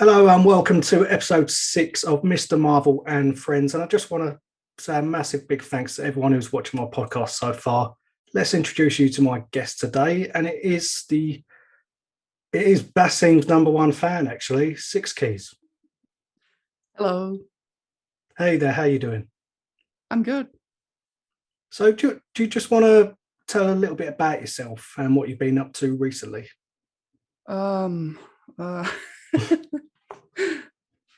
Hello and welcome to episode 6 of Mr Marvell and Friends. And I just want to say a massive big thanks to everyone who's watching my podcast so far. Let's introduce you to my guest today, and it is Basim's number one fan, actually, Six Keys. Hello. Hey there, how you doing? I'm good. So do you just want to tell a little bit about yourself and what you've been up to recently? Um, uh,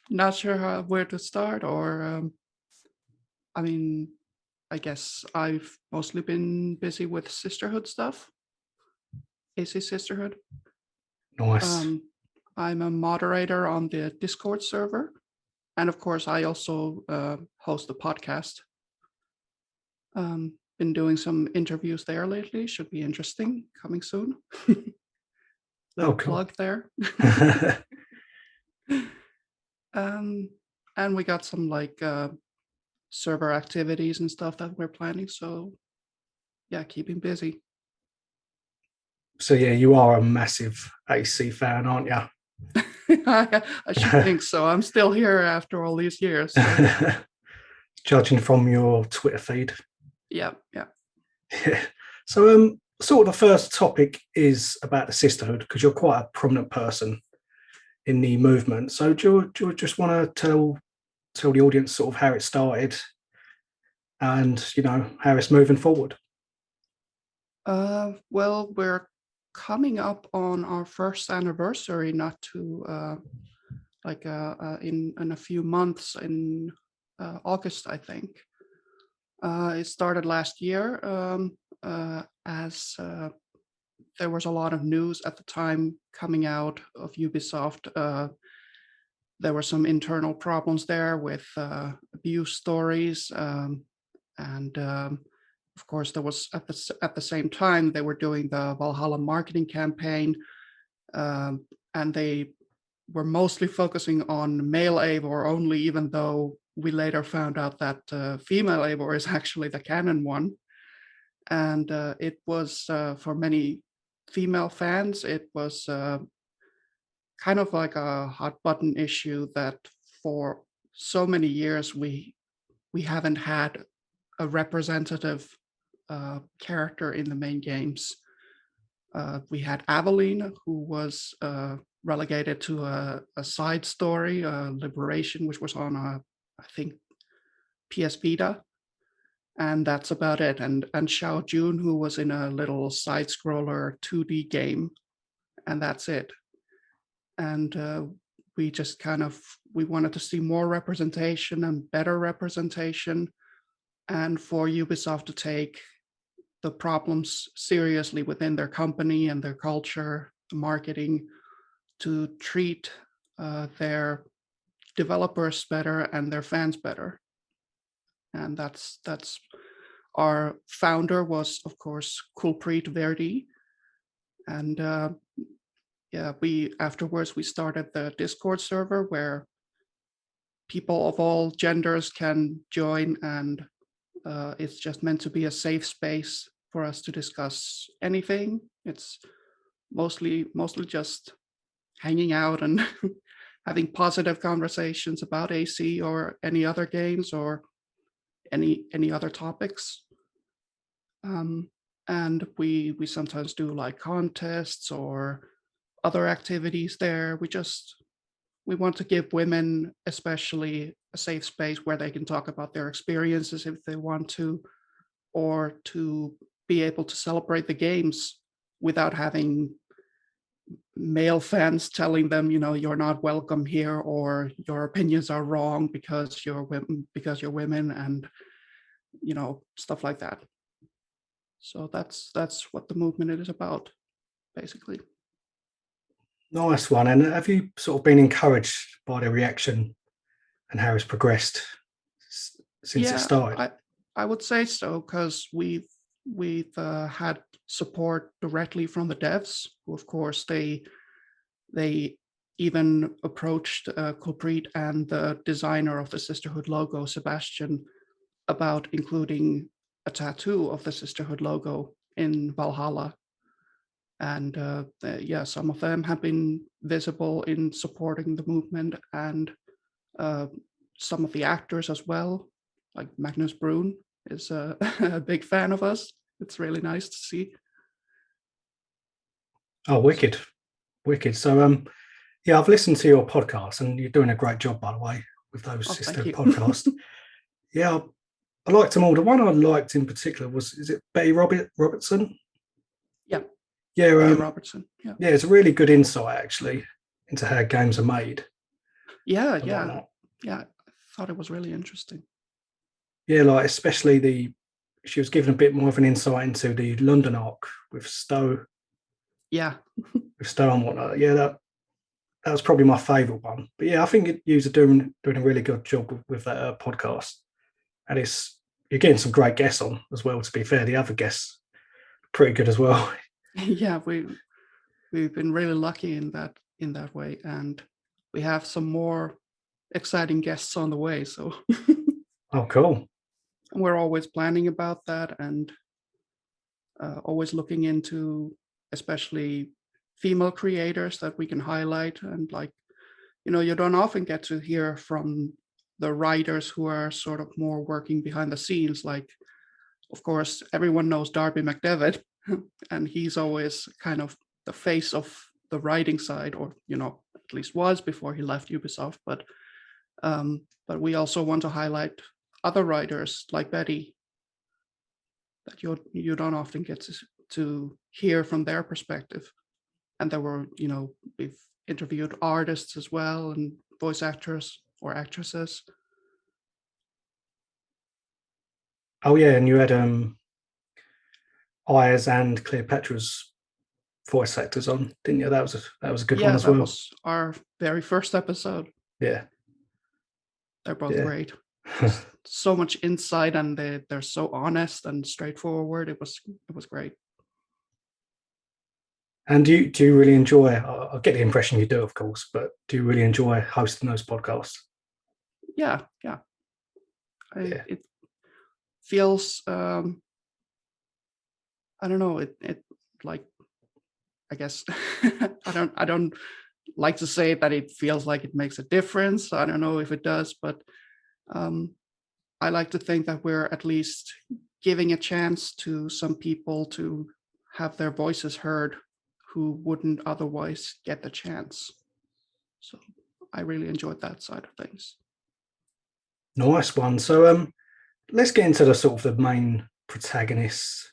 Not sure where to start, I guess I've mostly been busy with sisterhood stuff, AC Sisterhood. Nice. I'm a moderator on the Discord server, and of course, I also host a podcast. Been doing some interviews there lately. Should be interesting. Coming soon. Little cool. plug there. And we got some server activities and stuff that we're planning. So yeah, keeping busy. So yeah, you are a massive AC fan, aren't you? I should think so. I'm still here after all these years. So. Judging from your Twitter feed. Yeah. So sort of the first topic is about the sisterhood, because you're quite a prominent person in the movement. So do you just want to tell the audience sort of how it started and how it's moving forward? Well, we're coming up on our first anniversary, not too in a few months, in August, I think. It started last year as there was a lot of news at the time coming out of Ubisoft. There were some internal problems there with abuse stories, and of course, there was at the same time they were doing the Valhalla marketing campaign, and they were mostly focusing on male Eivor only, even though we later found out that female Eivor is actually the canon one. And it was for many female fans, it was kind of like a hot button issue that for so many years we haven't had a representative character in the main games. We had Aveline, who was relegated to a side story, Liberation, which was on I think PS Vita, and that's about it. And Xiao Jun, who was in a little side scroller 2D game, and that's it. And we just we wanted to see more representation and better representation, and for Ubisoft to take the problems seriously within their company and their culture, the marketing, to treat their developers better and their fans better. And that's our founder was, of course, Kulpreet Verdi. And we afterwards we started the Discord server where people of all genders can join, and it's just meant to be a safe space for us to discuss anything. It's mostly just hanging out and having positive conversations about AC or any other games or any other topics. And we sometimes do like contests or other activities there. We want to give women especially a safe space where they can talk about their experiences if they want to, or to be able to celebrate the games without having male fans telling them, you're not welcome here, or your opinions are wrong because you're women, and stuff like that. So that's what the movement is about, basically. Nice one. And have you sort of been encouraged by the reaction and how it's progressed since it started? I would say so, because we've had support directly from the devs, who, of course, they even approached Kulpreet and the designer of the Sisterhood logo, Sebastian, about including a tattoo of the Sisterhood logo in Valhalla. and yeah, some of them have been visible in supporting the movement, and uh, some of the actors as well, like Magnus Brun is a big fan of us. It's really nice to see. Oh, wicked, wicked. So, yeah, I've listened to your podcast, and you're doing a great job, by the way, with those Oh, thank sister you. podcasts. Yeah, I liked them all. The one I liked in particular was, is it Betty Robertson? Yeah, Yeah, Betty Robertson. Yeah, yeah, it's a really good insight actually into how games are made yeah, and yeah, whatnot. yeah. I thought it was really interesting. Yeah, like especially she was given a bit more of an insight into the London arc with Yeah, Stowe and whatnot. Yeah, that was probably my favourite one. But yeah, I think you are doing a really good job with that podcast, and you're getting some great guests on as well. To be fair, the other guests are pretty good as well. yeah. We've been really lucky in that way, and we have some more exciting guests on the way. So Oh, cool. we're always planning about that, and always looking into especially female creators that we can highlight. And like, you don't often get to hear from the writers who are sort of more working behind the scenes. Like, of course, everyone knows Darby McDevitt, and he's always kind of the face of the writing side, or at least was before he left Ubisoft. But we also want to highlight other writers like Betty that you don't often get to hear from their perspective. And there were, we've interviewed artists as well, and voice actors or actresses. Oh yeah, and you had Ayers and Cleopatra's voice actors on, didn't you? That was a good one Yeah, as that well. was our very first episode. Yeah, They're both yeah. great. Just so much insight, and they're so honest and straightforward. It was great. And do you really enjoy? I get the impression you do, of course, but do you really enjoy hosting those podcasts? Yeah, yeah. Yeah. It feels I don't know, it like, I guess I don't like to say that it feels like it makes a difference. I don't know if it does, but um I like to think that we're at least giving a chance to some people to have their voices heard who wouldn't otherwise get the chance. So I really enjoyed that side of things. Nice one. So let's get into the sort of the main protagonist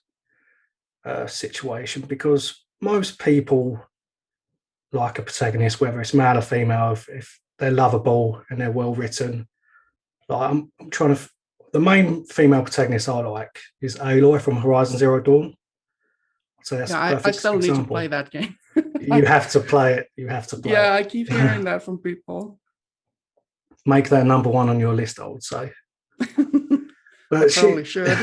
situation, because most people like a protagonist, whether it's male or female, if they're lovable and they're well written. Like I'm trying to. The main female protagonist I like is Aloy from Horizon Zero Dawn. So that's Yeah, a I perfect still need to play example. that game. You have to play it. You have to play Yeah, I keep it. hearing that from people. Make that number one on your list, I would say. I But probably should.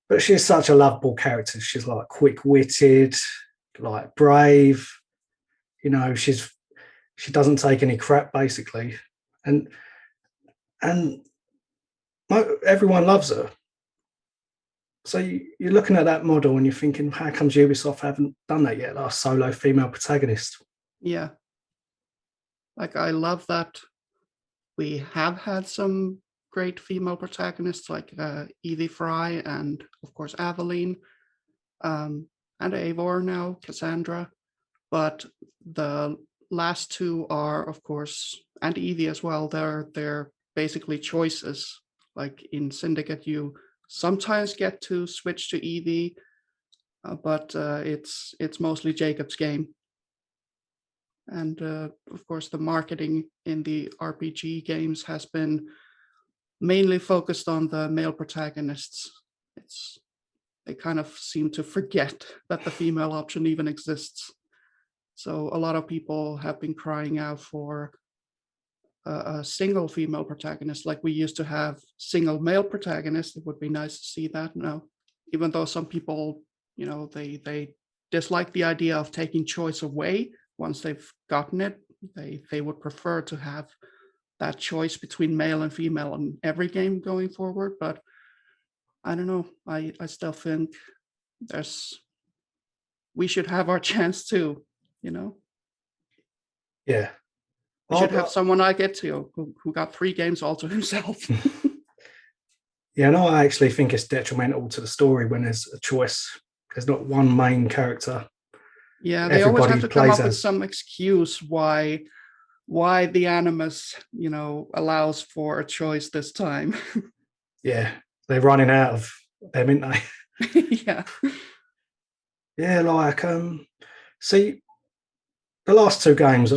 but she's such a lovable character. She's like quick-witted, like brave. She doesn't take any crap basically, and and everyone loves her. So you're looking at that model and you're thinking, how comes Ubisoft haven't done that yet? Like a solo female protagonist. Yeah, like I love that we have had some great female protagonists like Evie Fry and of course Aveline, um, and Eivor now, Cassandra. But the last two are, of course, and Evie as well. They're basically choices. Like in Syndicate, you sometimes get to switch to Evie, but it's mostly Jacob's game. And of course, the marketing in the RPG games has been mainly focused on the male protagonists. It's They kind of seem to forget that the female option even exists. So a lot of people have been crying out for a single female protagonist, like we used to have single male protagonists. It would be nice to see that now, even though some people, they dislike the idea of taking choice away once they've gotten it. They would prefer to have that choice between male and female in every game going forward. But I don't know. I still think there's we should have our chance too. You know, Yeah. we should have someone like Ezio who got 3 games all to himself. Yeah, no, I actually think it's detrimental to the story when there's a choice. There's not one main character. Yeah, they always have Everybody to come plays up with as. some excuse why the animus, allows for a choice this time. Yeah, they're running out of them, aren't they? Yeah. Yeah, like see, the last 2 games.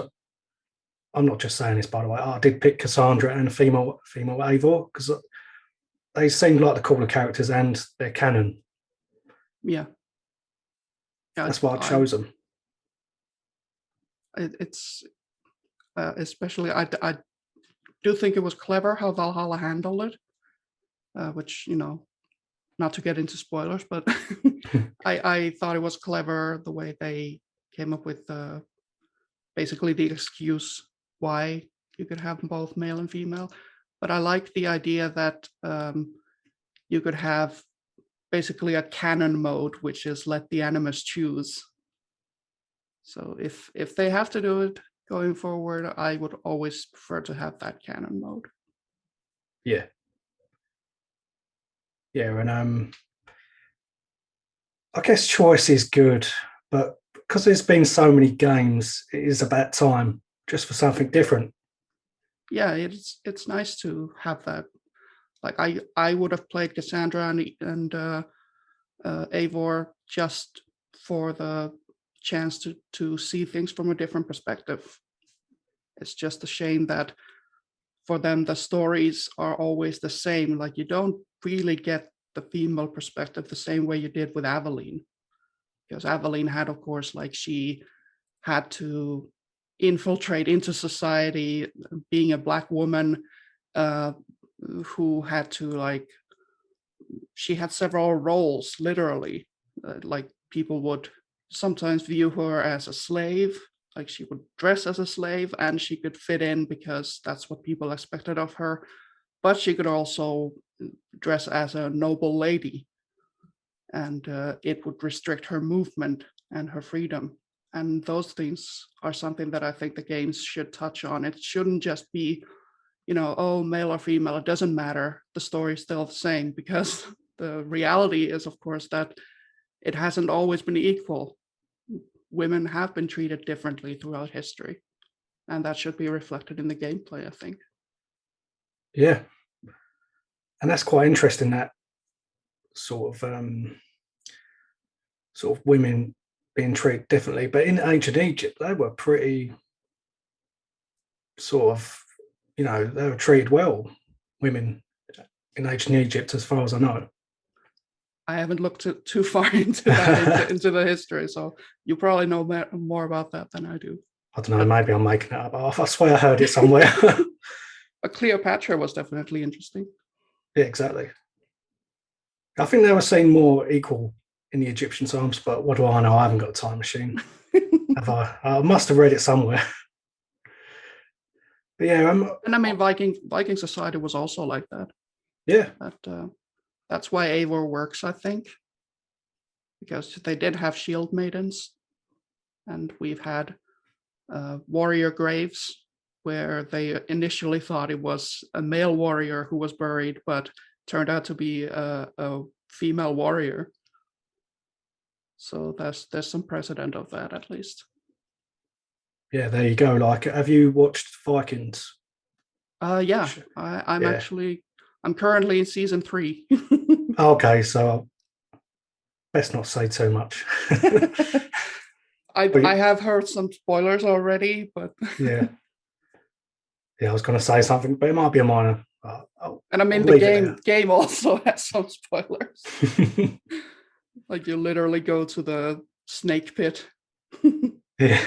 I'm not just saying this, by the way. I did pick Cassandra and female Eivor because they seemed like the cooler characters and they're canon. Yeah. That's why I chose them. It's especially I do think it was clever how Valhalla handled it, which not to get into spoilers, but I thought it was clever the way they came up with basically the excuse why you could have both male and female. But I like the idea that you could have basically a canon mode, which is let the animus choose. So if they have to do it going forward, I would always prefer to have that canon mode. Yeah. Yeah, and I guess choice is good, but because there's been so many games, it is about time just for something different. Yeah, it's nice to have that. Like I would have played Cassandra and Eivor just for the chance to see things from a different perspective. It's just a shame that for them the stories are always the same. Like you don't really get the female perspective the same way you did with Aveline, because Aveline had, of course, like she had to infiltrate into society, being a Black woman who had to she had several roles, literally. Like people would sometimes view her as a slave, like she would dress as a slave and she could fit in because that's what people expected of her. But she could also dress as a noble lady, and it would restrict her movement and her freedom. And those things are something that I think the games should touch on. It shouldn't just be, oh, male or female, it doesn't matter. The story is still the same, because the reality is, of course, that it hasn't always been equal. Women have been treated differently throughout history, and that should be reflected in the gameplay, I think. Yeah. And that's quite interesting, that sort of women being treated differently. But in ancient Egypt, they were pretty sort of, they were treated well, women in ancient Egypt, as far as I know. I haven't looked too far into that, into the history, so you probably know more about that than I do. I don't know, maybe I'm making it up. I swear I heard it somewhere. Cleopatra was definitely interesting. Yeah, exactly. I think they were seen more equal in the Egyptian times, but what do I know? I haven't got a time machine. Have I? I must have read it somewhere. But yeah, and I mean, Viking society was also like that. Yeah. That's why Eivor works, I think, because they did have shield maidens, and we've had warrior graves where they initially thought it was a male warrior who was buried, but turned out to be a female warrior. So there's some precedent of that, at least. Yeah, there you go. Like, have you watched Vikings? Yeah, I'm currently in season 3. Okay, so best not say too much. I have heard some spoilers already, but yeah, I was going to say something, but it might be a minor. And I mean, the game also has some spoilers. Like you literally go to the snake pit. Yeah.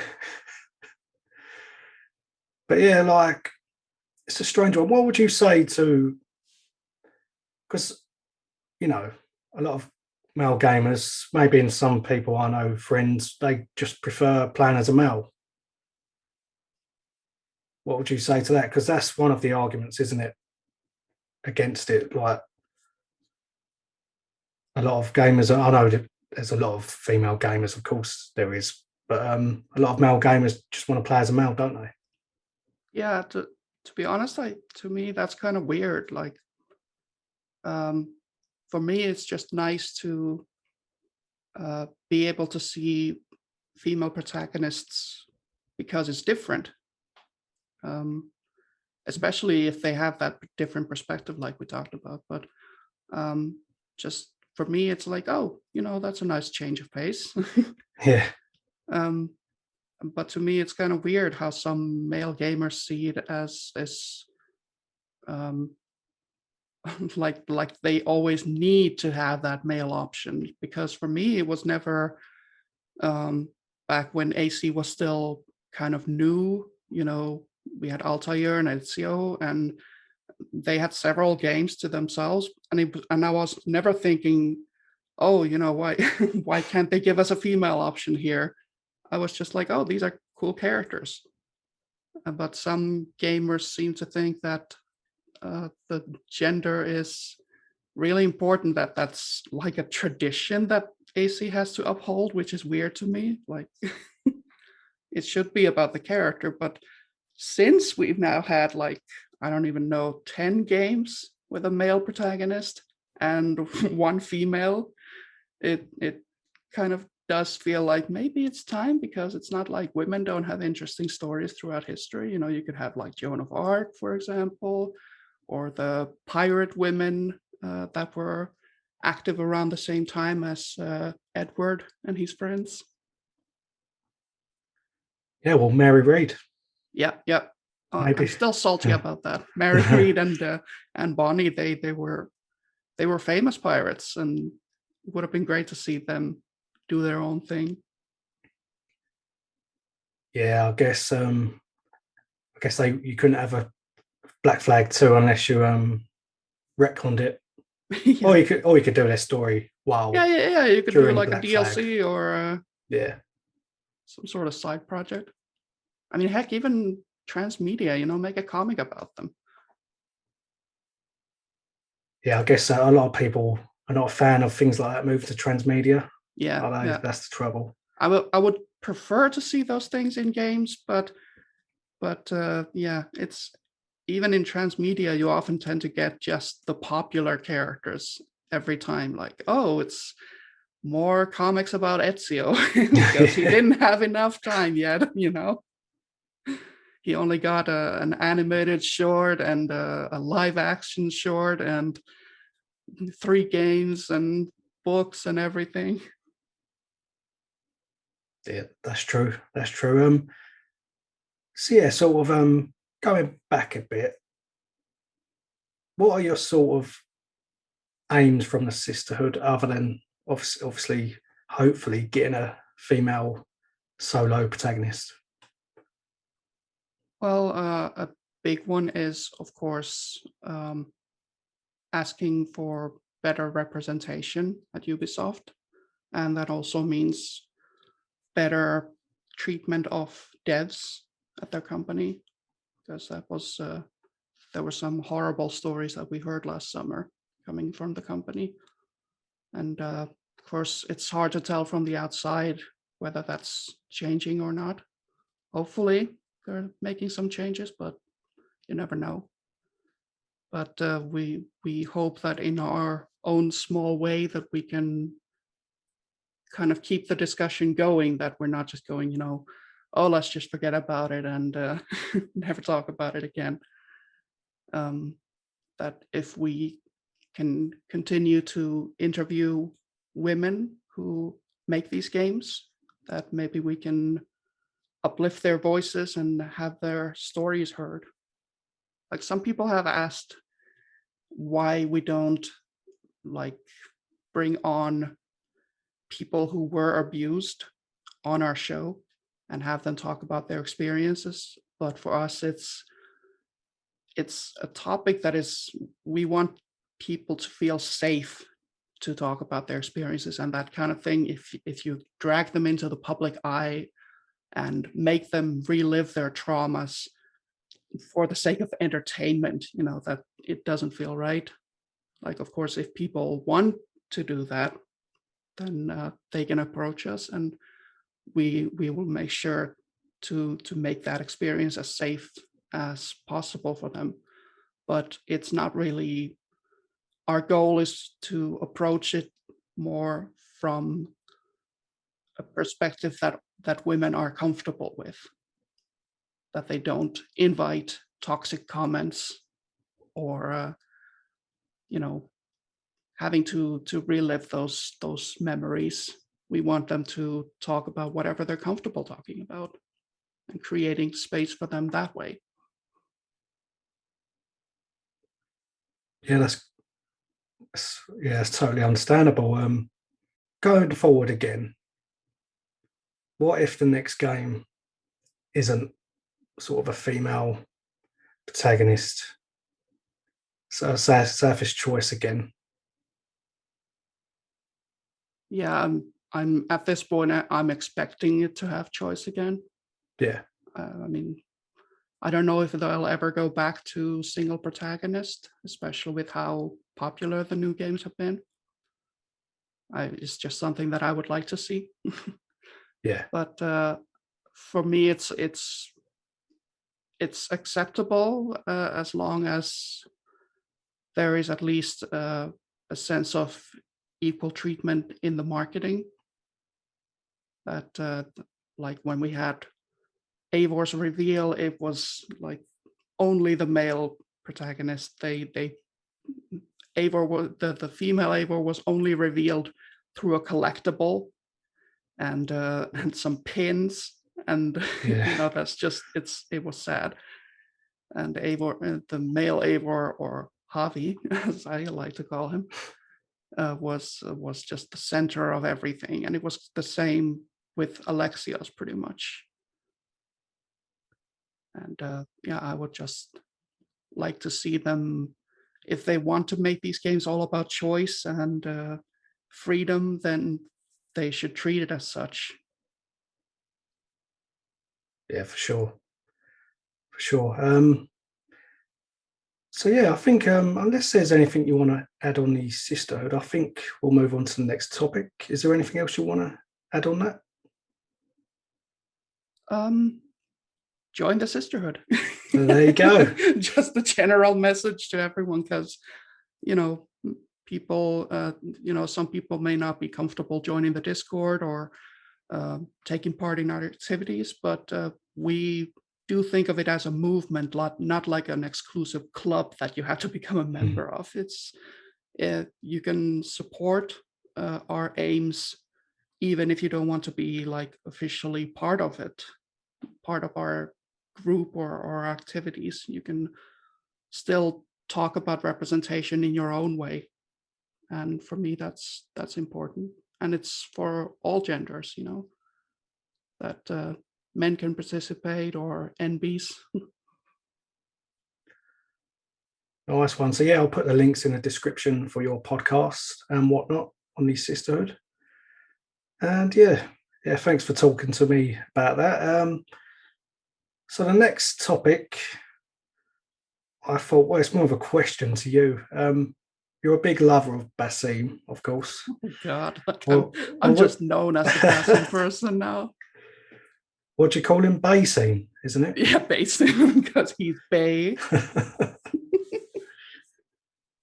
But yeah, like, it's a strange one. What would you say to, because, a lot of male gamers, maybe in some people I know, friends, they just prefer playing as a male. What would you say to that? Because that's one of the arguments, isn't it, against it? Like, a lot of gamers, I know that there's a lot of female gamers, of course there is, but a lot of male gamers just want to play as a male, don't they? Yeah, to be honest, to me that's kind of weird. Like, um, for me, it's just nice to be able to see female protagonists because it's different. Um, Especially if they have that different perspective, like we talked about. But um, just for me, it's like, oh, that's a nice change of pace. Yeah, um, but to me, it's kind of weird how some male gamers see it as this, um, like they always need to have that male option. Because for me, it was never, um, back when AC was still kind of new. We had Altair and Ezio, and they had several games to themselves, and I was never thinking, oh, why why can't they give us a female option here? I was just like, oh, these are cool characters. But some gamers seem to think that the gender is really important. That's like a tradition that AC has to uphold, which is weird to me. Like, it should be about the character, but since we've now had, like, I don't even know, 10 games with a male protagonist and one female, it kind of does feel like maybe it's time, because it's not like women don't have interesting stories throughout history. You could have like Joan of Arc, for example, or the pirate women that were active around the same time as Edward and his friends. yeah. Well, Mary Read, Yeah, yeah. I'm maybe. still salty Yeah. about that. Mary Read and Bonnie, they were famous pirates, and it would have been great to see them do their own thing. Yeah, I guess they you couldn't have a Black Flag 2 unless you retconned it, Yeah, or you could do their story yeah, while yeah, yeah. You could do during like a Black Flag. DLC or Yeah, some sort of side project. I mean, heck, even transmedia. Make a comic about them. yeah. I guess a lot of people are not a fan of things like that move to transmedia. Yeah, I know yeah. that's the trouble. I would prefer to see those things in games, but yeah, it's even in transmedia, you often tend to get just the popular characters every time. Like, oh, it's more comics about Ezio because he Yeah, didn't have enough time yet. He only got an animated short and a live action short and 3 games and books and everything. yeah, that's true. That's true. So yeah, sort of going back a bit, what are your sort of aims from the sisterhood other than obviously hopefully getting a female solo protagonist? Well, a big one is, of course, asking for better representation at Ubisoft. And that also means better treatment of devs at their company, because there were some horrible stories that we heard last summer coming from the company. And of course, it's hard to tell from the outside whether that's changing or not. Hopefully, they're making some changes, but you never know. But we hope that in our own small way that we can kind of keep the discussion going, that we're not just going, oh, let's just forget about it and never talk about it again. Um, that if we can continue to interview women who make these games, that maybe we can uplift their voices and have their stories heard. Like, some people have asked why we don't, like, bring on people who were abused on our show and have them talk about their experiences. But for us, it's a topic that is, we want people to feel safe to talk about their experiences and that kind of thing. If you drag them into the public eye and make them relive their traumas for the sake of entertainment, that it doesn't feel right. Like, of course, if people want to do that, then they can approach us, and we will make sure to make that experience as safe as possible for them. But it's not really our goal is to approach it more from a perspective that women are comfortable with, that they don't invite toxic comments or you know having to relive those memories. We want them to talk about whatever they're comfortable talking about and creating space for them that way. Yeah, that's totally understandable. Going forward again, what if the next game isn't sort of a female protagonist? So Sapphish choice again. Yeah, I'm at this point, I'm expecting it to have choice again. Yeah, I mean, I don't know if they'll ever go back to single protagonist, especially with how popular the new games have been. It's just something that I would like to see. yeah, But for me, it's acceptable as long as there is at least a sense of equal treatment in the marketing. That like when we had Eivor's reveal, it was like only the male protagonist. They Eivor was the female Eivor was only revealed through a collectible and and some pins, and yeah, that's just it was sad. And Eivor, the male Eivor, or Javi, as I like to call him, was just the center of everything, and it was the same with Alexios pretty much. And yeah, I would just like to see them, if they want to make these games all about choice and freedom, then they should treat it as such. yeah, for sure, for sure. So yeah, I think unless there's anything you want to add on the sisterhood, I think we'll move on to the next topic. Is there anything else you want to add on that? Um, Join the sisterhood. There you go. Just a general message to everyone, because you know people, some people may not be comfortable joining the Discord or taking part in our activities, but we do think of it as a movement, not like an exclusive club that you have to become a Mhm. member of. It's you can support our aims even if you don't want to be like officially part of it, part of our group or activities. You can still talk about representation in your own way, and for me that's important, and it's for all genders, that men can participate, or NBs. Nice one. So yeah, I'll put the links in the description for your podcast and whatnot on the sisterhood. And yeah, thanks for talking to me about that. So the next topic, I thought, well, it's more of a question to you. You're a big lover of Basim, of course. Oh God, like Well, I'm what just known as the Basim person now. what do you call him? Basim, isn't it? Yeah, basically, because he's Bay.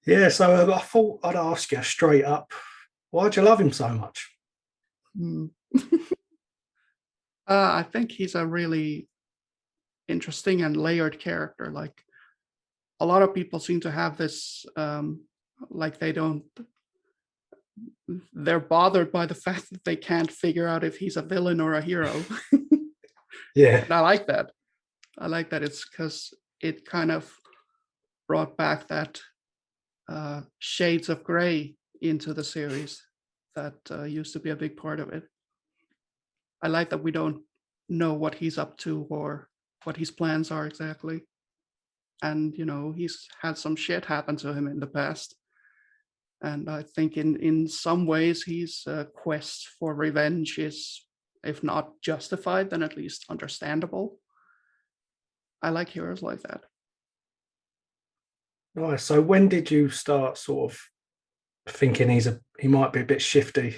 Yeah, so I thought I'd ask you straight up, why do you love him so much? Hmm. I think he's a really interesting and layered character. Like a lot of people seem to have this, like they're bothered by the fact that they can't figure out if he's a villain or a hero. Yeah, And I like that. I like that. It's because it kind of brought back that shades of gray into the series that used to be a big part of it. I like that we don't know what he's up to or what his plans are exactly. And he's had some shit happen to him in the past. And I think in some ways his quest for revenge is, if not justified, then at least understandable. I like heroes like that. nice. So when did you start sort of thinking he might be a bit shifty?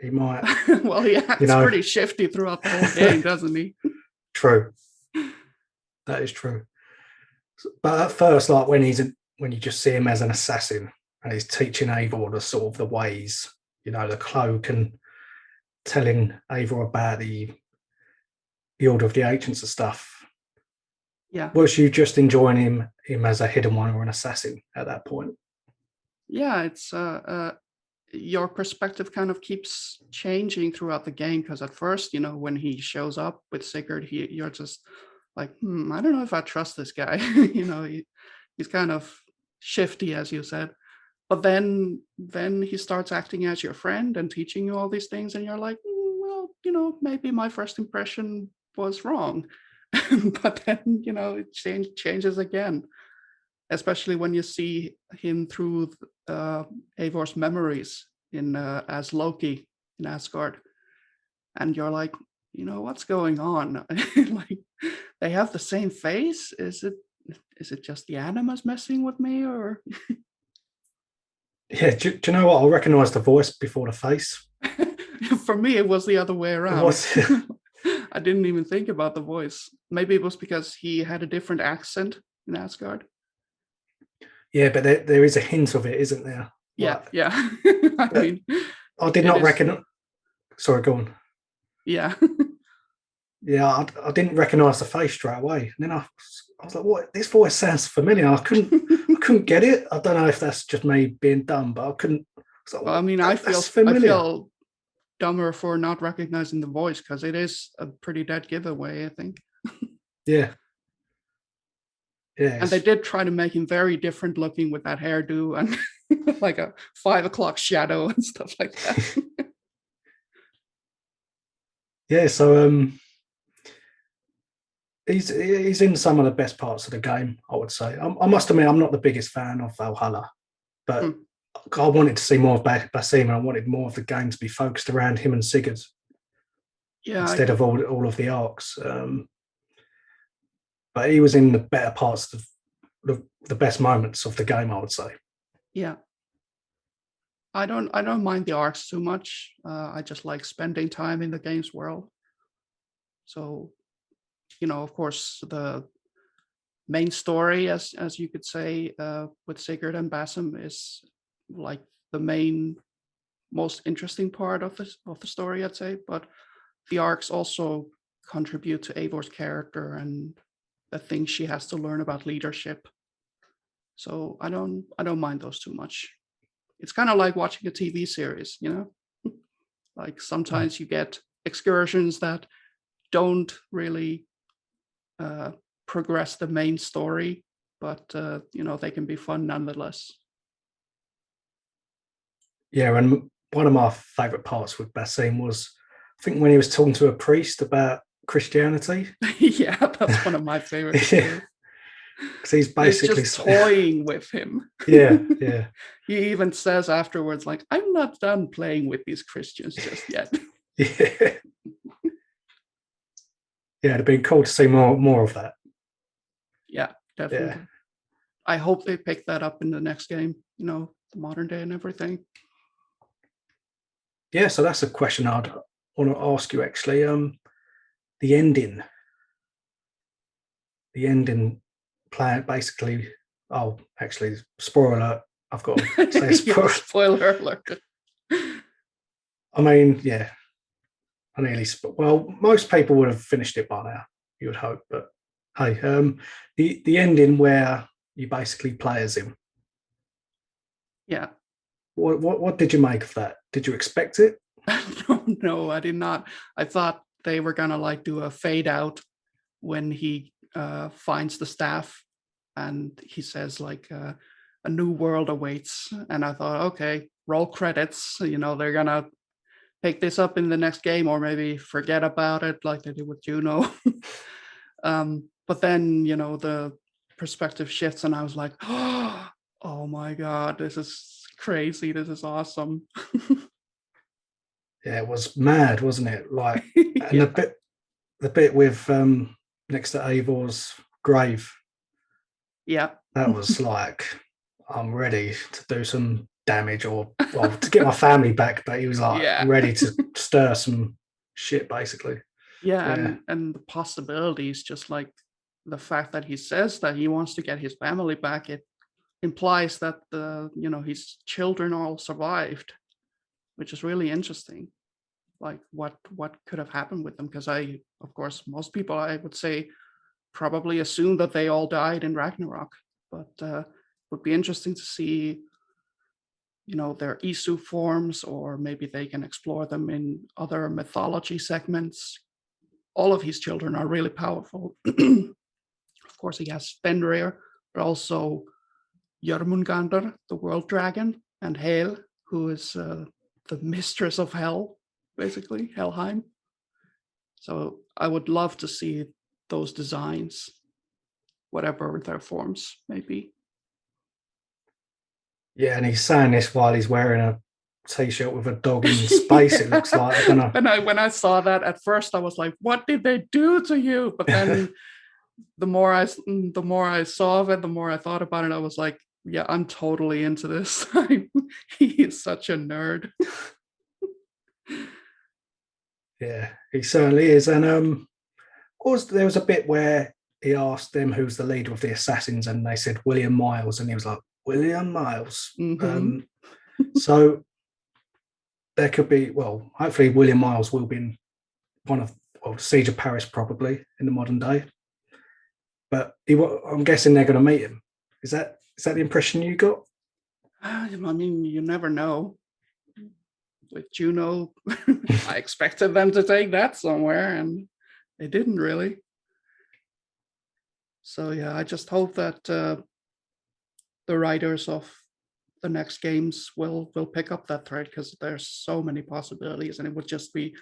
He might, Well, he acts pretty shifty throughout the whole game, doesn't he? True. That is true. But at first, like when you just see him as an assassin and he's teaching Eivor the sort of the ways, the cloak, and telling Eivor about the Order of the Ancients and stuff. Yeah. Was you just enjoying him as a hidden one or an assassin at that point? Yeah, it's your perspective kind of keeps changing throughout the game, because at first, when he shows up with Sigurd, you're just like, I don't know if I trust this guy. He's kind of shifty, as you said. But then he starts acting as your friend and teaching you all these things, and you're like, well, maybe my first impression was wrong. But then, it changes again, especially when you see him through Eivor's memories in as Loki in Asgard, and you're like, what's going on? Like, they have the same face. Is it just the animus messing with me, or? Yeah, do you know what? I recognise the voice before the face. For me, it was the other way around. It I didn't even think about the voice. Maybe it was because he had a different accent in Asgard. Yeah, but there is a hint of it, isn't there? Yeah, yeah. I mean, I did not reckon. Sorry, go on. Yeah. Yeah, I didn't recognise the face straight away. And then I was like, "What? This voice sounds familiar." I couldn't get it. I don't know if that's just me being dumb, but I couldn't. Like, well, I mean, I feel dumber for not recognizing the voice, because it is a pretty dead giveaway, I think. Yeah. Yeah. And they did try to make him very different looking with that hairdo and like a 5 o'clock shadow and stuff like that. Yeah, so he's in some of the best parts of the game, I would say. I must admit, I'm not the biggest fan of Valhalla, but I wanted to see more of Basim, and I wanted more of the game to be focused around him and Sigurd, instead of all of the arcs. But he was in the better parts of the best moments of the game, I would say. Yeah. I don't mind the arcs too much. I just like spending time in the game's world. So, of course, the main story, as you could say, with Sigurd and Basim, is like the main, most interesting part of the story, I'd say. But the arcs also contribute to Eivor's character and the things she has to learn about leadership. So I don't mind those too much. It's kind of like watching a TV series, like sometimes you get excursions that don't really progress the main story, but they can be fun nonetheless. Yeah, and one of my favorite parts with Basim was, I think, when he was talking to a priest about Christianity. Yeah, that's one of my favorites. Yeah. Because he's basically just toying with him. Yeah. He even says afterwards, like, I'm not done playing with these Christians just yet. Yeah. Yeah, it'd been cool to see more of that. Yeah, definitely. Yeah. I hope they pick that up in the next game, the modern day and everything. Yeah, so that's a question I'd want to ask you, actually. The ending plan, basically. Oh, actually, spoiler alert. I've got to say spoiler alert. I mean, yeah. I nearly. Well, most people would have finished it by now, you would hope. But hey, the ending where you basically play as him. Yeah. What did you make of that? Did you expect it? No, I did not. I thought they were gonna do a fade out when he finds the staff, and he says a new world awaits. And I thought, okay, roll credits. They're gonna pick this up in the next game, or maybe forget about it like they did with Juno. But then the perspective shifts, and I was like, oh my god, this is crazy. This is awesome. Yeah, it was mad, wasn't it? Like, and the bit with next to Eivor's grave. Yeah, that was like, I'm ready to do some damage or well to get my family back, but he was like Yeah. ready to stir some shit basically. Yeah, Yeah. and the possibilities, just like the fact that he says that he wants to get his family back, it implies that his children all survived, which is really interesting. Like what could have happened with them? Because of course, most people I would say probably assume that they all died in Ragnarok, but would be interesting to see, their Isu forms, or maybe they can explore them in other mythology segments. All of his children are really powerful. Of course, he has Fenrir, but also Jörmungandr, the world dragon, and Hel, who is the mistress of hell, basically, Helheim. So I would love to see those designs, whatever their forms may be. Yeah, and he's saying this while he's wearing a t-shirt with a dog in space. It looks like, I don't know. And when I saw that at first, I was like, "What did they do to you?" But then the more I saw of it, the more I thought about it. I was like, "Yeah, I'm totally into this." He is such a nerd. Yeah, he certainly is. And there was a bit where he asked them who's the leader of the assassins, and they said William Miles, and he was like, William Miles. Mhm. So there could be, well, hopefully William Miles will be in one of, well, Siege of Paris probably in the modern day. But I'm guessing they're going to meet him. Is that the impression you got? I mean, you never know. With Juno, I expected them to take that somewhere, and they didn't really. So yeah, I just hope that the writers of the next games will pick up that thread, because there's so many possibilities, and it would just be,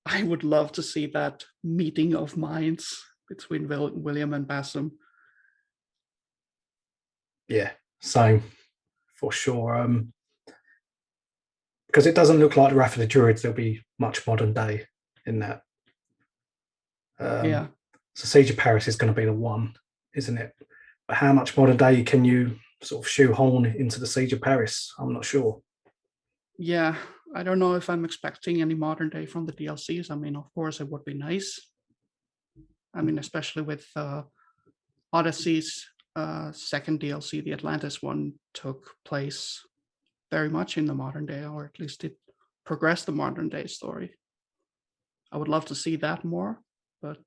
I would love to see that meeting of minds between William and Basim. Yeah, same for sure. Because it doesn't look like the Wrath of the Druids. There'll be much modern day in that. Yeah, So Siege of Paris is going to be the one, isn't it? But how much modern day can you sort of shoehorn into the Siege of Paris? I'm not sure. yeah. I don't know if I'm expecting any modern day from the DLCs. I mean, of course, it would be nice. I mean, especially with Odyssey's second DLC, the Atlantis one, took place very much in the modern day, or at least it progressed the modern day story. I would love to see that more, but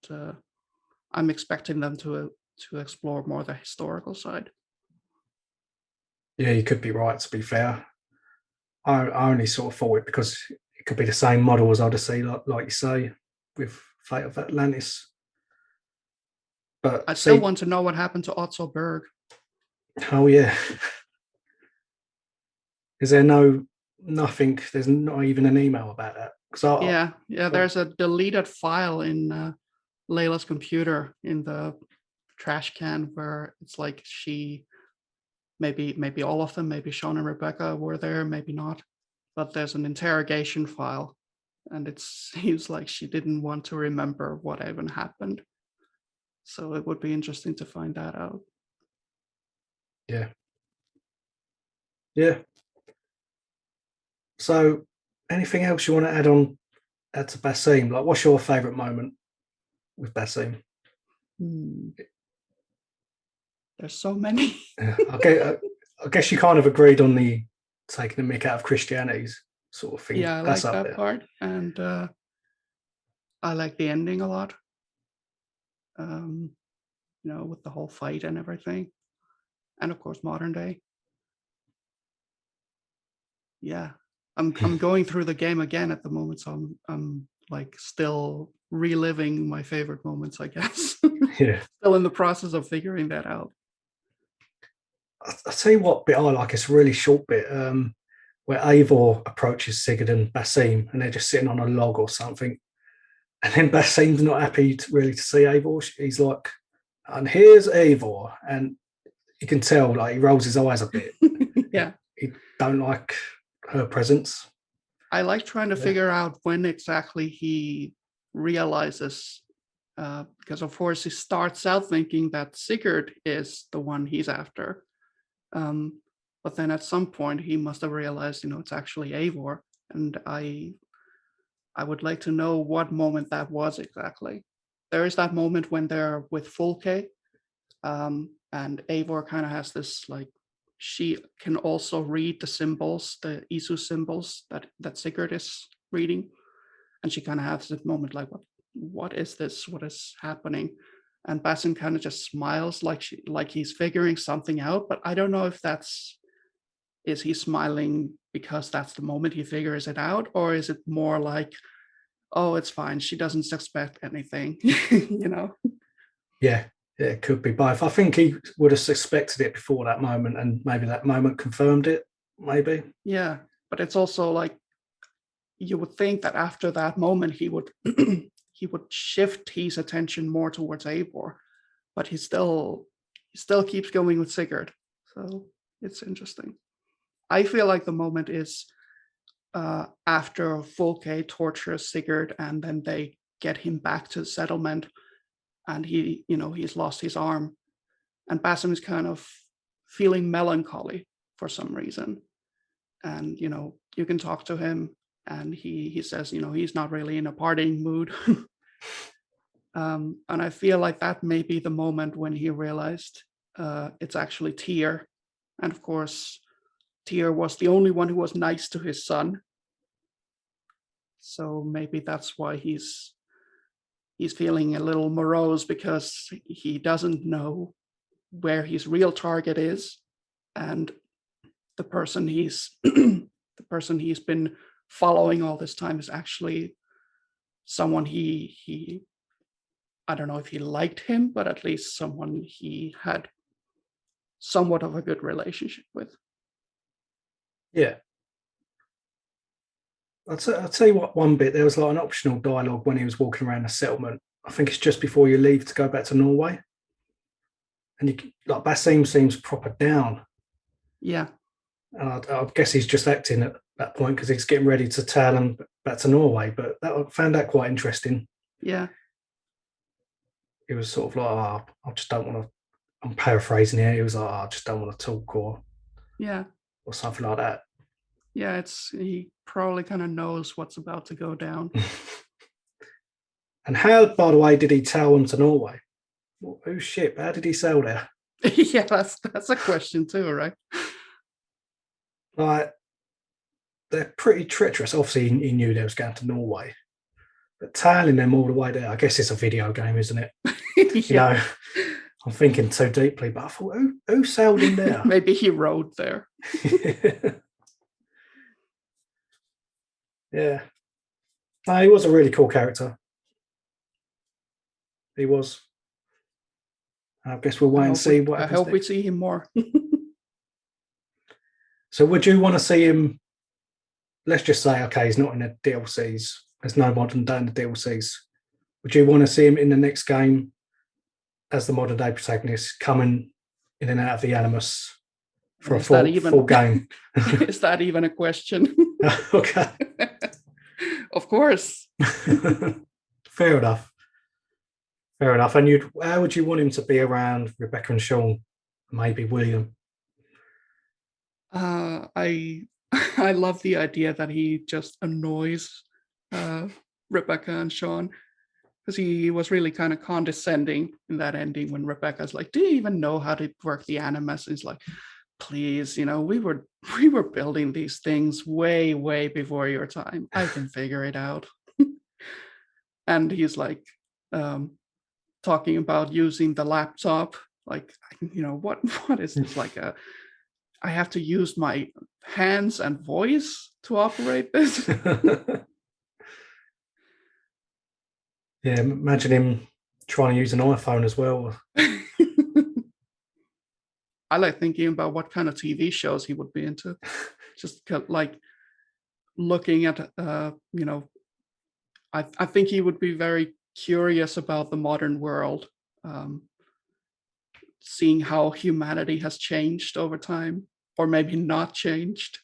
I'm expecting them to explore more the historical side. Yeah, you could be right, to be fair. I only sort of thought it because it could be the same model as Odyssey, like you say, with Fate of Atlantis. But I still see, want to know what happened to Otto Berg. oh yeah, is there nothing? There's not even an email about that. Because Yeah, there's a deleted file in Layla's computer in the trash can, where it's like she, maybe all of them, maybe Sean and Rebecca were there, maybe not. But there's an interrogation file, and it seems like she didn't want to remember what even happened. So it would be interesting to find that out. yeah, yeah. So anything else you want to add to Basim? Like, what's your favourite moment with Basim? Hmm. There's so many. Yeah, I guess you kind of agreed on the taking the mick out of Christianity's sort of thing. Yeah, I That's like up that there. part, and I like the ending a lot. Um, with the whole fight and everything, and of course modern day. Yeah, I'm going through the game again at the moment, so I'm like still reliving my favorite moments, I guess. Yeah. Still in the process of figuring that out. I'll tell you what bit I like. It's a really short bit where Eivor approaches Sigurd and Basim, and they're just sitting on a log or something. And then Basim's not happy really to see Eivor. He's like, and here's Eivor. And you can tell, like, he rolls his eyes a bit. Yeah, He don't like her presence. I like trying to Yeah. figure out when exactly he realizes, because of course he starts out thinking that Sigurd is the one he's after. Um, But then at some point he must have realized, it's actually Eivor. And I would like to know what moment that was exactly. There is that moment when they're with Fulke, and Eivor kind of has this like, she can also read the symbols, the Isu symbols that Sigurd is reading, and she kind of has this moment like, what is this? What is happening? And Basim kind of just smiles like he's figuring something out, but I don't know if is he smiling because that's the moment he figures it out, or is it more like, oh, it's fine, she doesn't suspect anything, Yeah, it could be both. I think he would have suspected it before that moment, and maybe that moment confirmed it. Maybe. Yeah, but it's also like, you would think that after that moment he would he would shift his attention more towards Eivor, but he still keeps going with Sigurd. So it's interesting. I feel like the moment is after Fulke tortures Sigurd, and then they get him back to the settlement, and he's lost his arm, and Basim is kind of feeling melancholy for some reason, and you can talk to him, and he says he's not really in a partying mood. And I feel like that may be the moment when he realized it's actually Tyr, and of course Tyr was the only one who was nice to his son, so maybe that's why he's feeling a little morose, because he doesn't know where his real target is, and the person he's the person he's been following all this time is actually someone he I don't know if he liked him, but at least someone he had somewhat of a good relationship with. Yeah. I'll tell you what, one bit, there was like an optional dialogue when he was walking around the settlement. I think it's just before you leave to go back to Norway. And like Basim seems proper down. Yeah. And I guess he's just acting at that point because he's getting ready to tail him back to Norway. But I found that quite interesting. Yeah. He was sort of like, oh, I just don't want to, I'm paraphrasing here. He was like, oh, I just don't want to talk or Yeah. something like that. Yeah, he probably kind of knows what's about to go down. And how, by the way, did he tail him to Norway? Whose ship? How did he sail there? Yeah, that's a question too, right? Like, they're pretty treacherous. Obviously, he knew they was going to Norway, but tailing them all the way there, I guess it's a video game, isn't it? Yeah. I'm thinking too deeply, but I thought, who sailed him there? Maybe he rode there. Yeah. No, he was a really cool character. He was. I guess we'll wait and see what happens. I hope we see him more. So would you want to see him, let's just say, okay, he's not in the DLCs. There's no modern day in the DLCs. Would you want to see him in the next game as the modern day protagonist, coming in and out of the Animus for a full game? Is that even a question? Okay. Of course. Fair enough. And how would you want him to be around Rebecca and Sean? Maybe William? I love the idea that he just annoys Rebecca and Sean, because he was really kind of condescending in that ending when Rebecca's like, do you even know how to work the Animus? And he's like, please, we were building these things way before your time. I can figure it out. And he's like talking about using the laptop, like, what is this, like I have to use my hands and voice to operate this. Yeah, imagine him trying to use an iPhone as well. I like thinking about what kind of TV shows he would be into. Just like looking at, I think he would be very curious about the modern world, seeing how humanity has changed over time, or maybe not changed.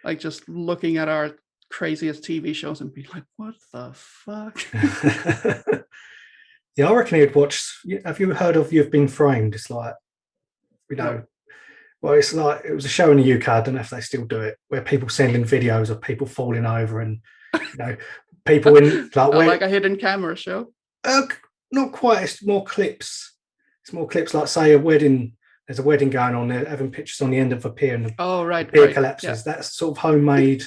Like just looking at our craziest TV shows and be like, what the fuck? Yeah, I reckon he'd watch. Have you heard of You've Been Framed? It's like, well, Well, it's like it was a show in the UK. I don't know if they still do it, where people send in videos of people falling over and you know people in like Like where a hidden camera show. uh, not quite. It's more clips. It's more clips like say a wedding. There's a wedding going on. They're having pictures on the end of a pier, and Oh, the right, pier right. Yeah. collapses. That's sort of homemade.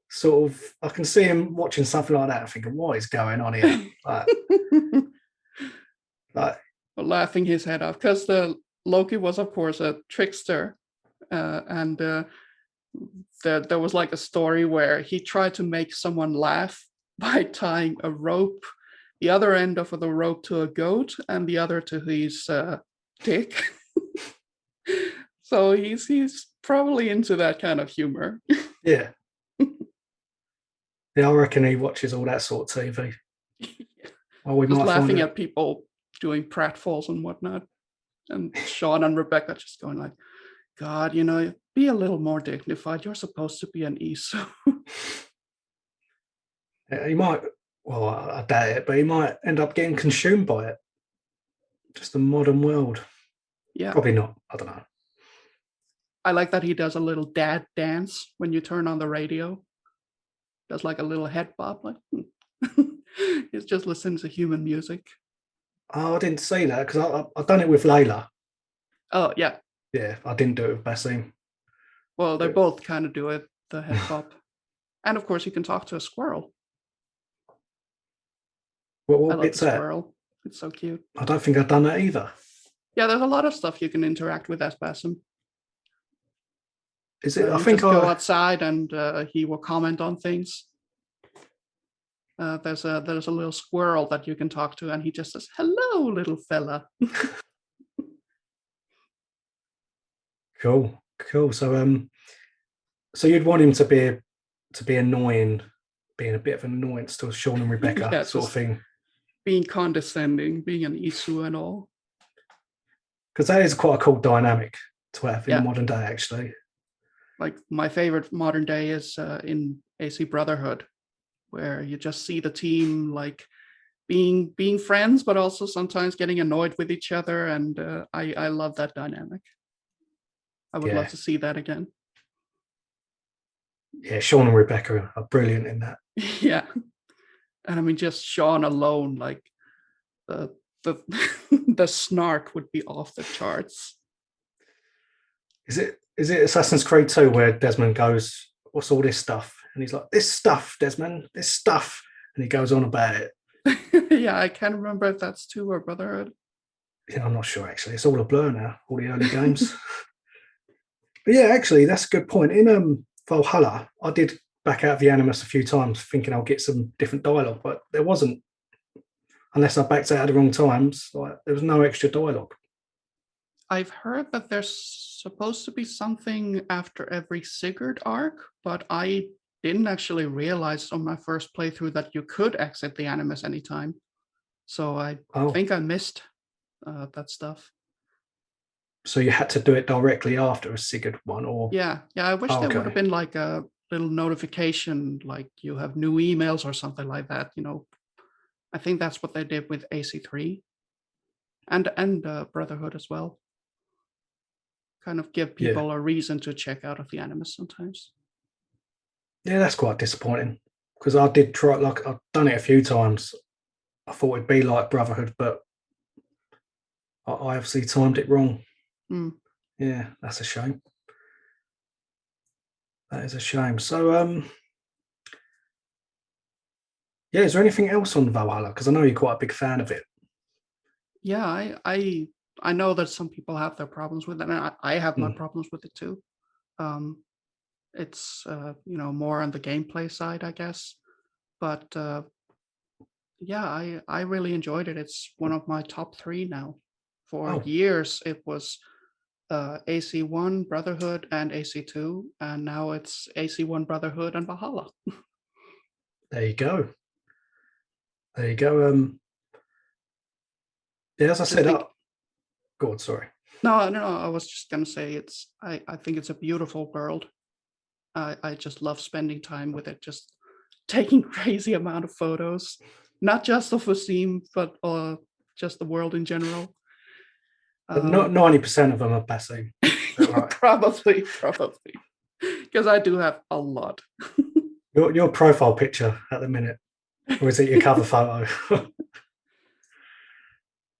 Sort of, I can see him watching something like that, and thinking, "What is going on here?" Like Laughing his head off because the Loki was, of course, a trickster, and there was like a story where he tried to make someone laugh by tying a rope, the other end of the rope to a goat and the other to his dick. So he's probably into that kind of humor. yeah, yeah. I reckon he watches all that sort of TV. Well, we Just might find laughing out. at people doing pratfalls and whatnot. And Sean and Rebecca just going like, God, be a little more dignified. You're supposed to be an ESO. He might. Well, I doubt it, but he might end up getting consumed by it. Just the modern world. Yeah. Probably not. I don't know. I like that he does a little dad dance when you turn on the radio. Does like a little head bob, like he's just listening to human music. Oh, I didn't see that because I've done it with Layla. Oh yeah. Yeah, I didn't do it with Basim. Well, they both kind of do it, the head bob. And of course you can talk to a squirrel. What, I what love the bit's that? squirrel. It's so cute. I don't think I've done that either. Yeah, there's a lot of stuff you can interact with as Basim. Is it? I You think just go I. outside and he will comment on things. There's a little squirrel that you can talk to, and he just says, "Hello, little fella." Cool, cool. So you'd want him to be annoying, being a bit of an annoyance to Sean and Rebecca Yeah, sort of just thing. being condescending, being an Isu and all. Because that is quite a cool dynamic to have in Yeah, modern day, actually. like my favorite modern day is in AC Brotherhood, where you just see the team like being friends, but also sometimes getting annoyed with each other, and I love that dynamic. I would love Yeah, to see that again. yeah. Sean and Rebecca are brilliant in that. Yeah, and I mean just Sean alone, like the the the snark would be off the charts. Is it Assassin's Creed 2 where Desmond goes, "What's all this stuff?" And he's like, "This stuff, Desmond, this stuff," and he goes on about it. Yeah, I can't remember if that's 2 or Brotherhood. Yeah, I'm not sure actually. It's all a blur now. All the early games. But yeah, actually, that's a good point. In Valhalla, I did back out of the Animus a few times, thinking I'll get some different dialogue, but there wasn't. Unless I backed out at the wrong times, like there was no extra dialogue. I've heard that there's supposed to be something after every Sigurd arc, but I didn't actually realize on my first playthrough that you could exit the Animus anytime. So I Oh, think I missed that stuff. so you had to do it directly after a Sigurd one, or Yeah, I wish oh, there would have okay, been like a little notification, like you have new emails or something like that. I think that's what they did with AC3 and Brotherhood as well. Kind of give yeah, people a reason to check out of the Animus sometimes. yeah, that's quite disappointing because I did try, like I've done it a few times. I thought it'd be like Brotherhood, but I obviously timed it wrong. Mm. Yeah, that's a shame. That is a shame. So, yeah, is there anything else on Valhalla? Because I know you're quite a big fan of it. Yeah, I know that some people have their problems with it, and I have my Hmm. problems with it too. Um, it's more on the gameplay side, I guess. But yeah, I really enjoyed it. It's one of my top 3 now. For Oh, years, it was AC1 Brotherhood and AC2, and now it's AC1 Brotherhood and Valhalla. there you go. There you go. Yeah, as I Just said, think go on, sorry. No, no, I was just gonna say I think it's a beautiful world. I just love spending time with it, just taking crazy amount of photos, not just of Wasim, but just the world in general. But not Um, 90% of them are passing. that right? Probably, because I do have a lot. Your profile picture at the minute, or is it your cover photo?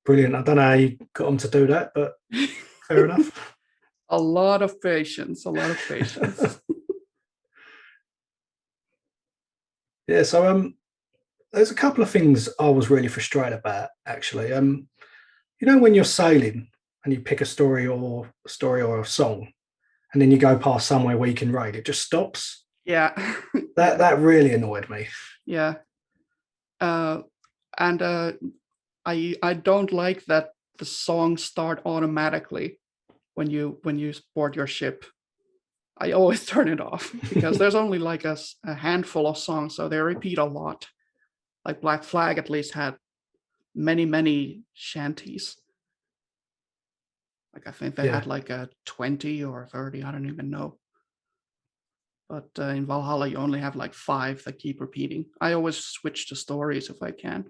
Brilliant. I don't know how you got them to do that, but fair enough. A lot of patience. A lot of patience. Yeah. So there's a couple of things I was really frustrated about actually. You know when you're sailing and you pick a story or a song, and then you go past somewhere where you can raid, it just stops. Yeah. That really annoyed me. Yeah. And I don't like that the songs start automatically when you board your ship. I always turn it off because there's only like a handful of songs, so they repeat a lot. Like Black Flag at least had many shanties. Like I think they Yeah. had like a 20 or 30, I don't even know. But in Valhalla, you only have like 5 that keep repeating. I always switch to stories if I can.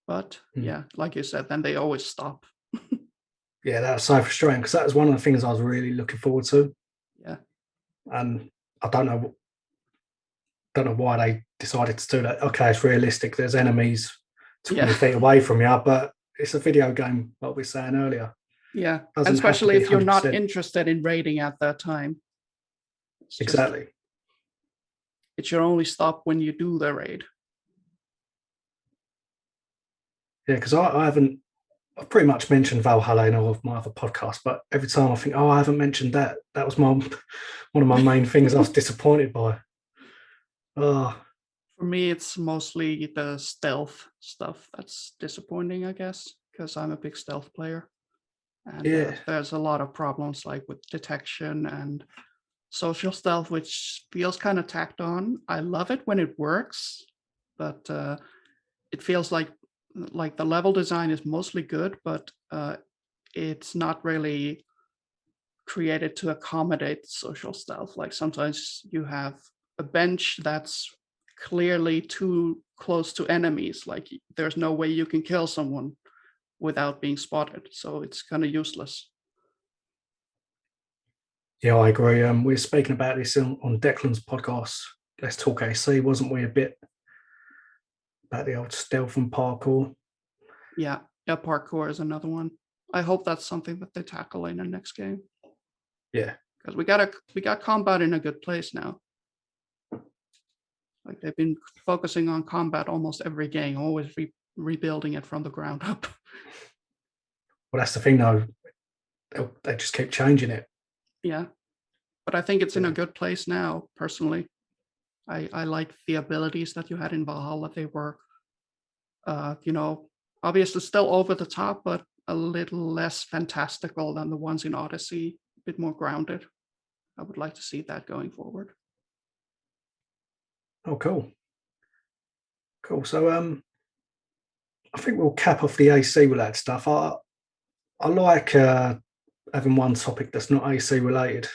But yeah, like you said, then they always stop. Yeah, that was so frustrating because that was one of the things I was really looking forward to. Yeah. And I don't know why they decided to do that. Okay, it's realistic. There's enemies 20 Yeah. feet away from you, but it's a video game, like we were saying earlier. Yeah. Doesn't And have to especially be if you're not 100%. interested in raiding at that time. It's just, Exactly. it should only stop when you do the raid. Yeah, because I've pretty much mentioned Valhalla in all of my other podcasts, but every time I think, oh, I haven't mentioned that. That was one of my main things I was disappointed by. Oh, For me, it's mostly the stealth stuff that's disappointing, I guess, because I'm a big stealth player. And yeah. there's a lot of problems like with detection and social stealth, which feels kind of tacked on. I love it when it works, but it feels like the level design is mostly good, but it's not really created to accommodate social stealth. Like sometimes you have a bench that's clearly too close to enemies. Like there's no way you can kill someone without being spotted. So it's kind of useless. Yeah, I agree. We were speaking about this on Declan's podcast. Let's Talk AC, wasn't we? A bit about the old stealth and parkour. Yeah, parkour is another one. I hope that's something that they tackle in the next game. Yeah. Because we got combat in a good place now. Like they've been focusing on combat almost every game, always rebuilding it from the ground up. Well, that's the thing, though. They just keep changing it. Yeah, but I think it's in Yeah. a good place now. Personally, I like the abilities that you had in Valhalla. They were, obviously still over the top, but a little less fantastical than the ones in Odyssey. A bit more grounded. I would like to see that going forward. Oh, cool. Cool. So I think we'll cap off the AC related stuff. I like having one topic that's not AC related.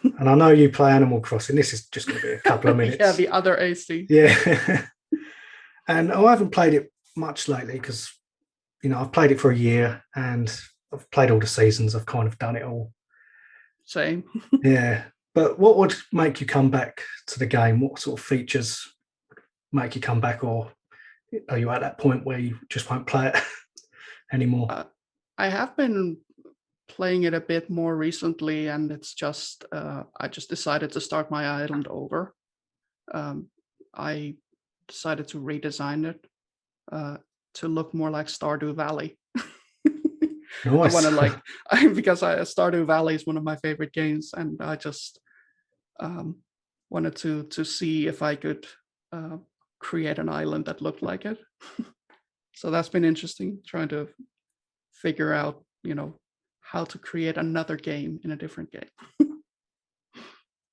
And I know you play Animal Crossing. This is just going to be a couple of minutes. Yeah, the other AC. Yeah. And I haven't played it much lately because, I've played it for a year and I've played all the seasons. I've kind of done it all. Same. Yeah. But what would make you come back to the game? What sort of features make you come back? Or are you at that point where you just won't play it anymore? I have been playing it a bit more recently, and it's just I just decided to start my island over. I decided to redesign it to look more like Stardew Valley. I want Nice. to because Stardew Valley is one of my favorite games, and I just wanted to see if I could create an island that looked like it. So that's been interesting, trying to figure out, how to create another game in a different game.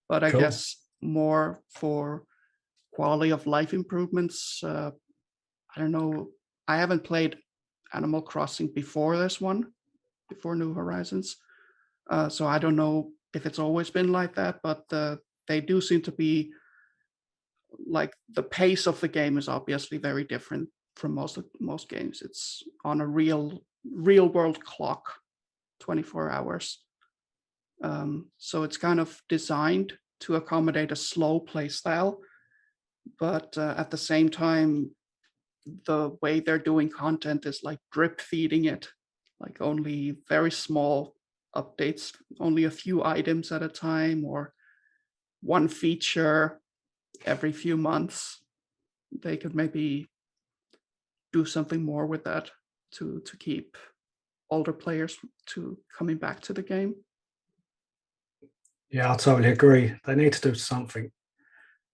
But I Cool. guess more for quality of life improvements. I don't know. I haven't played Animal Crossing before this one, before New Horizons. So I don't know if it's always been like that, but they do seem to be like the pace of the game is obviously very different from most games. It's on a real world clock, 24 hours. So it's kind of designed to accommodate a slow play style, but at the same time, the way they're doing content is like drip feeding it, like only very small updates, only a few items at a time, or one feature every few months. They could maybe do something more with that to keep older players to coming back to the game. Yeah, I totally agree. They need to do something.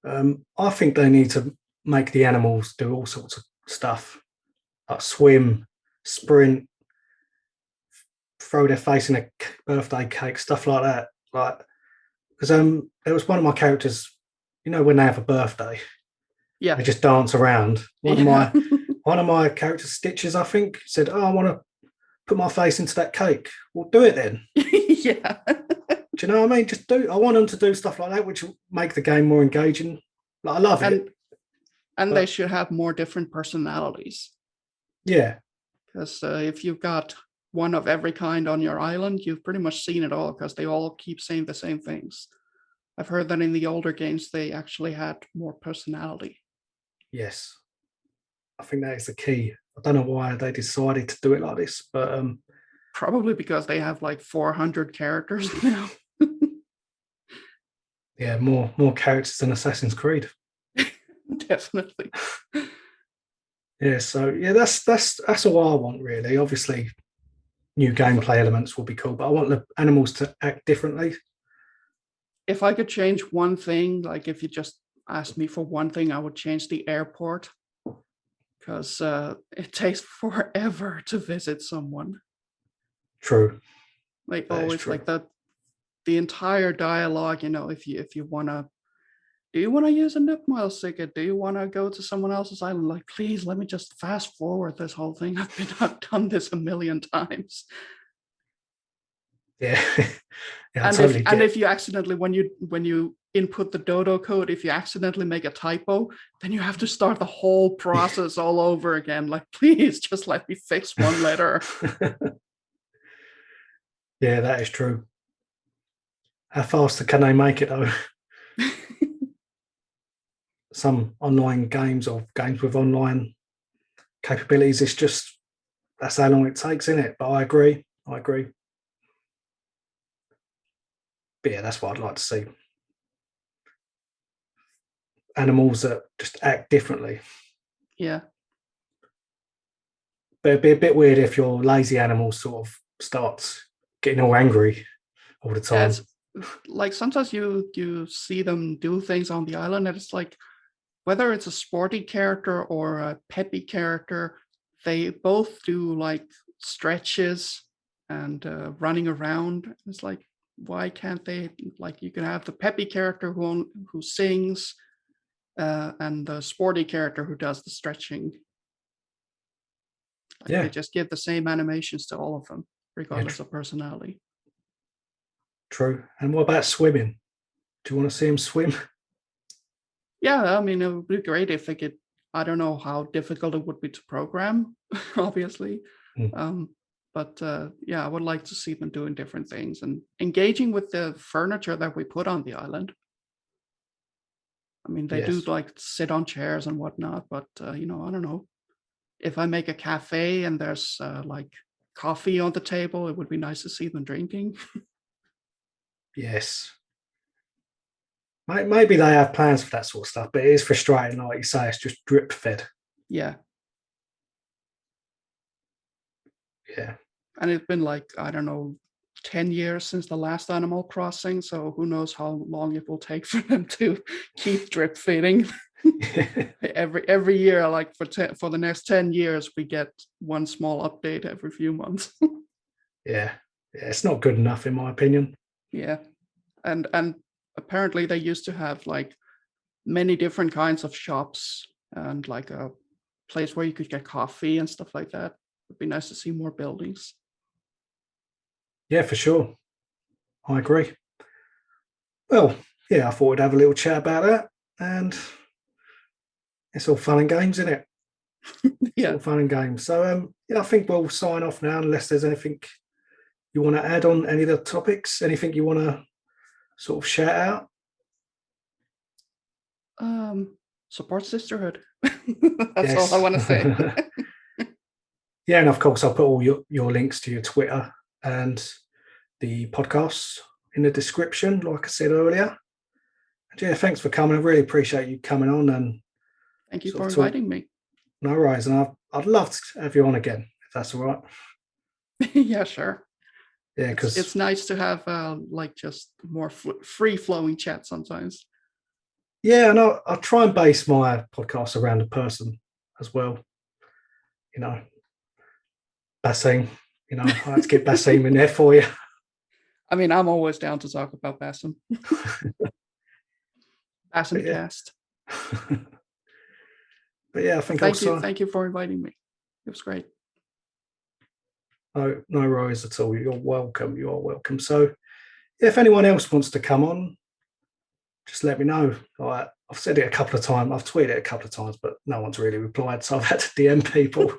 I think they need to make the animals do all sorts of stuff, like swim, sprint, throw their face in a birthday cake, stuff like that. Like, because there was one of my characters, you know, when they have a birthday, Yeah. they just dance around. Yeah. One of my characters, Stitches, I think, said, "Oh, I want to put my face into that cake." Well, do it then. Yeah. Do you know what I mean? Just do. I want them to do stuff like that, which will make the game more engaging. Like, I love it, And they but should have more different personalities. yeah, Because if you've got one of every kind on your island, you've pretty much seen it all because they all keep saying the same things. I've heard that in the older games, they actually had more personality. yes, I think that is the key. I don't know why they decided to do it like this, but Probably because they have like 400 characters now. yeah, more characters than Assassin's Creed. Definitely. Yeah, so yeah, that's all I want really. Obviously, new gameplay elements will be cool, but I want the animals to act differently. If I could change one thing, like if you just asked me for one thing, I would change the airport because it takes forever to visit someone. True, Like that is always, true. like the entire dialogue. If you wanna, do you want to use a Nipmile ticket? Do you want to go to someone else's island? Like, please let me just fast forward this whole thing. I've done this a million times. Yeah, yeah, I And if totally and get. if you accidentally when you input the dodo code, if you accidentally make a typo, then you have to start the whole process all over again. Like, please just let me fix one letter. Yeah, that is true. How faster can they make it though? Some online games or games with online capabilities, it's just that's how long it takes, isn't it? But I agree. I agree. But yeah, that's what I'd like to see. Animals that just act differently. Yeah. But it'd be a bit weird if your lazy animal sort of starts getting all angry all the Yeah, time. it's like sometimes you see them do things on the island and it's like whether it's a sporty character or a peppy character, they both do like stretches and running around. It's like, why can't they? Like, you can have the peppy character who sings, and the sporty character who does the stretching. Like, they Yeah, just give the same animations to all of them, yeah, regardless of personality. true. And what about swimming? Do you want to see him swim? Yeah, I mean, it would be great if they could. I don't know how difficult it would be to program, obviously. Mm, Um, but yeah, I would like to see them doing different things and engaging with the furniture that we put on the island. I mean, they do yes. like sit on chairs and whatnot, but I don't know. If I make a cafe and there's like coffee on the table, it would be nice to see them drinking. Yes. Maybe they have plans for that sort of stuff, but it is frustrating, like you say, it's just drip fed. Yeah, Yeah. and it's been like, I don't know, 10 years since the last Animal Crossing, so who knows how long it will take for them to keep drip feeding. Every year, like for the next 10 years, we get one small update every few months. Yeah. Yeah. It's not good enough, in my opinion. Yeah, and apparently they used to have like many different kinds of shops and like a place where you could get coffee and stuff like that. It'd be nice to see more buildings. Yeah, for sure. I agree. Well, yeah, I thought we'd have a little chat about that. And it's all fun and games, isn't it? It's Yeah. all fun and games. So, yeah, I think we'll sign off now unless there's anything you want to add on any of the topics? Anything you want to sort of shout out? Support sisterhood. That's all I want to say. Yeah, and of course I'll put all your links to your Twitter and the podcasts in the description, like I said earlier. And yeah, thanks for coming. I really appreciate you coming on, and thank you for inviting me. No worries, and I'd love to have you on again if that's all right. Yeah, sure. Yeah, because it's nice to have like just more free flowing chat sometimes. Yeah, and I try and base my podcast around a person as well. You know, Basim. You know, I had to get Basim in there for you. I mean, I'm always down to talk about Basim. Basim Yeah. cast. But yeah, I think thank you for inviting me. It was great. No worries at all. You're welcome. You are welcome. So, if anyone else wants to come on, just let me know. I've said it a couple of times. I've tweeted it a couple of times, but no one's really replied. So I've had to DM people.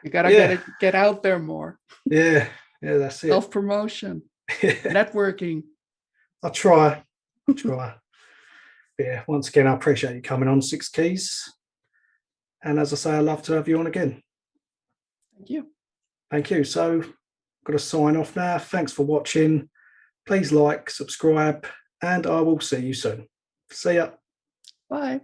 You gotta get out there more. Yeah, that's it. Self-promotion, networking. I'll try. Yeah, once again, I appreciate you coming on, Six Keys. And as I say, I'd love to have you on again. Thank you. Thank you. So, I've got to sign off now. Thanks for watching. Please like, subscribe, and I will see you soon. See ya. Bye.